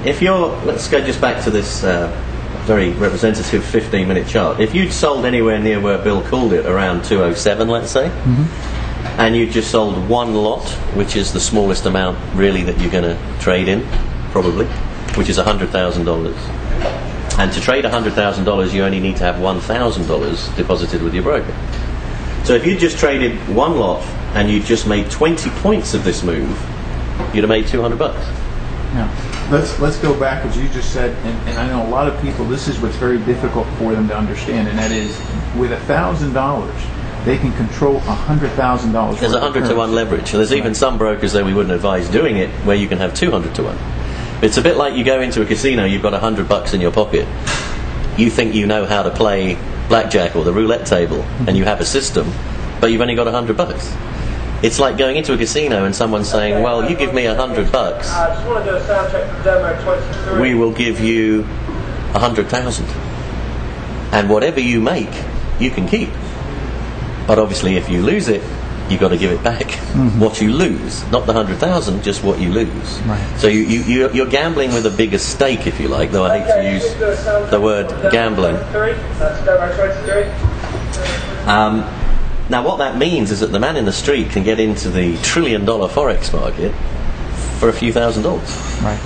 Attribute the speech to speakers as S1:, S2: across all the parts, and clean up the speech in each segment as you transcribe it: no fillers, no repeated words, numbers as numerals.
S1: let's go just back to this very representative 15-minute chart. If you'd sold anywhere near where Bill called it, around 207, let's say, and you just sold one lot, which is the smallest amount really that you're going to trade in, probably, which is $100,000. And to trade $100,000, you only need to have $1,000 deposited with your broker. So if you just traded one lot and you just made 20 points of this move, you'd have made $200.
S2: Yeah. Let's go back, as you just said, and I know a lot of people, this is what's very difficult for them to understand, and that is, with $1,000, they can control $100,000.
S1: There's 100 to 1 leverage. There's even some brokers that we wouldn't advise doing it, where you can have 200 to 1. It's a bit like you go into a casino, you've got $100 in your pocket. You think you know how to play blackjack or the roulette table, and you have a system, but you've only got $100. It's like going into a casino and someone saying, well, you give me $100,
S3: I just want to do a sound check for demo 23.
S1: we will give you 100,000. And whatever you make, you can keep. But obviously if you lose it, you've got to give it back. What you lose, not the 100,000, just what you lose.
S2: Right.
S1: So you're gambling with a bigger stake, if you like, though I hate to use the word gambling. Now what that means is that the man in the street can get into the $1 trillion forex market for a few $1,000s.
S2: Right.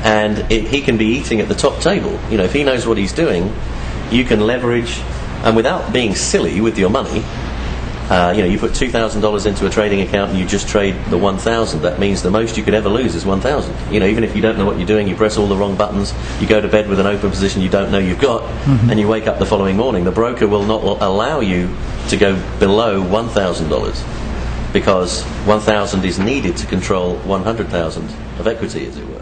S1: And he can be eating at the top table. You know, if he knows what he's doing, you can leverage, and without being silly with your money, you put $2,000 into a trading account and you just trade the 1,000. That means the most you could ever lose is 1,000. Even if you don't know what you're doing, you press all the wrong buttons, you go to bed with an open position you don't know you've got, and you wake up the following morning. The broker will not allow you to go below $1,000 because 1,000 is needed to control 100,000 of equity, as it were.